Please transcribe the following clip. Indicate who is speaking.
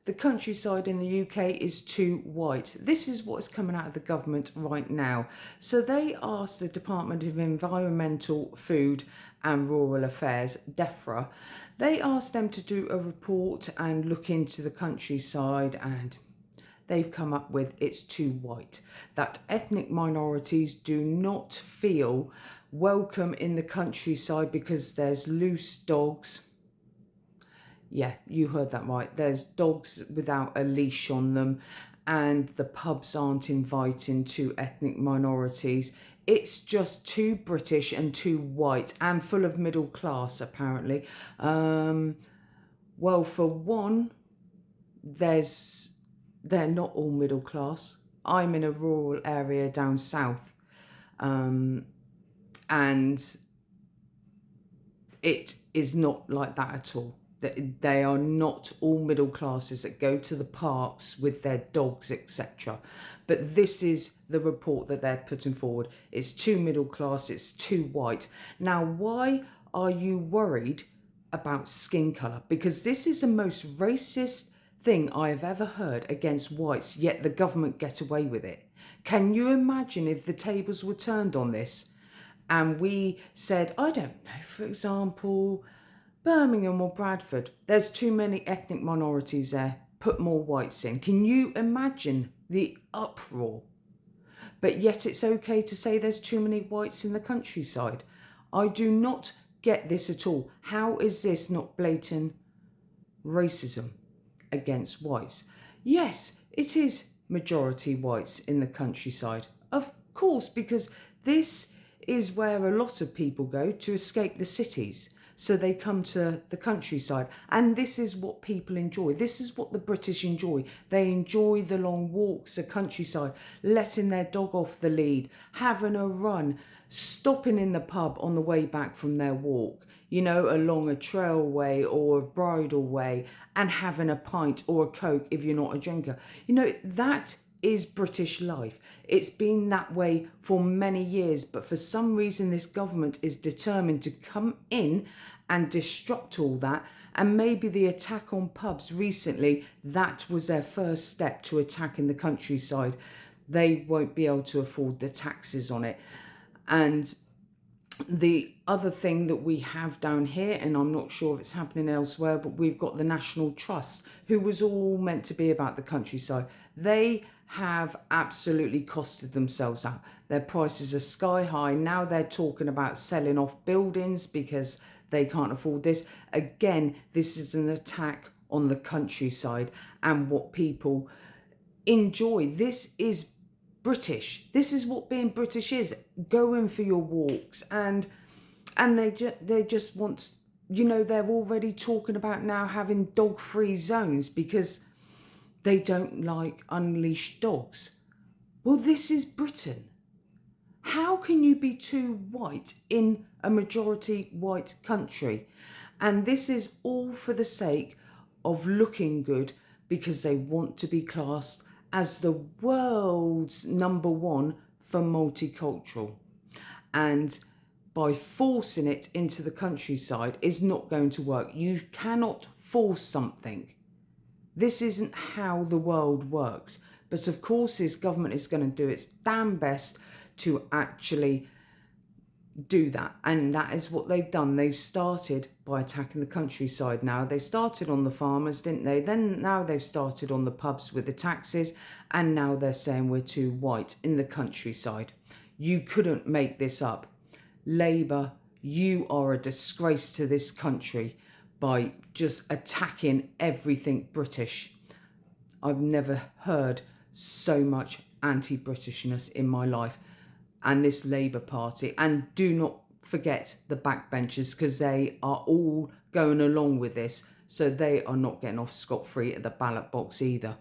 Speaker 1: the countryside in the UK is too white. This is what's coming out of the government right now. So they asked the Department of Environmental, Food and Rural Affairs, DEFRA, they asked them to do a report and look into the countryside, and they've come up with it's too white, that ethnic minorities do not feel welcome in the countryside because there's loose dogs. Yeah, you heard that right. There's dogs without a leash on them, and the pubs aren't inviting to ethnic minorities. It's just too British and too white and full of middle class, apparently. Well, for one, they're not all middle class. I'm in a rural area down south, and it is not like that at all. They are not all middle classes that go to the parks with their dogs, etc. But this is the report that they're putting forward. It's too middle class, it's too white. Now, why are you worried about skin colour? Because this is the most racist thing I have ever heard against whites, yet the government get away with it. Can you imagine if the tables were turned on this and we said, I don't know, for example, Birmingham or Bradford, there's too many ethnic minorities there, put more whites in. Can you imagine the uproar? But yet it's okay to say there's too many whites in the countryside. I do not get this at all. How is this not blatant racism against whites? Yes, it is majority whites in the countryside. Of course, because this is where a lot of people go to escape the cities. So they come to the countryside, and this is what people enjoy. This is what the British enjoy. They enjoy the long walks, the countryside, letting their dog off the lead, having a run, stopping in the pub on the way back from their walk, you know, along a trailway or a bridle way, and having a pint or a Coke if you're not a drinker. You know, that is British life. It's been that way for many years, but for some reason this government is determined to come in and disrupt all that. And maybe the attack on pubs recently, that was their first step to attacking the countryside. They won't be able to afford the taxes on it. And the other thing that we have down here, and I'm not sure if it's happening elsewhere, but we've got the National Trust, who was all meant to be about the countryside. They have absolutely costed themselves out. Their prices are sky high. Now they're talking about selling off buildings because they can't afford this. Again, this is an attack on the countryside and what people enjoy. This is British. This is what being British is. Going for your walks, and they just want, you know, they're already talking about now having dog-free zones because they don't like unleashed dogs. Well, this is Britain. How can you be too white in a majority white country? And this is all for the sake of looking good because they want to be classed as the world's #1 for multicultural. And by forcing it into the countryside is not going to work. You cannot force something. This isn't how the world works. But of course, this government is going to do its damn best to actually do that. And that is what they've done. They've started by attacking the countryside now. They started on the farmers, didn't they? Then now they've started on the pubs with the taxes. And now they're saying we're too white in the countryside. You couldn't make this up. Labour, you are a disgrace to this country by just attacking everything British. I've never heard so much anti-Britishness in my life. And this Labour Party. And do not forget the backbenchers, because they are all going along with this. So they are not getting off scot-free at the ballot box either.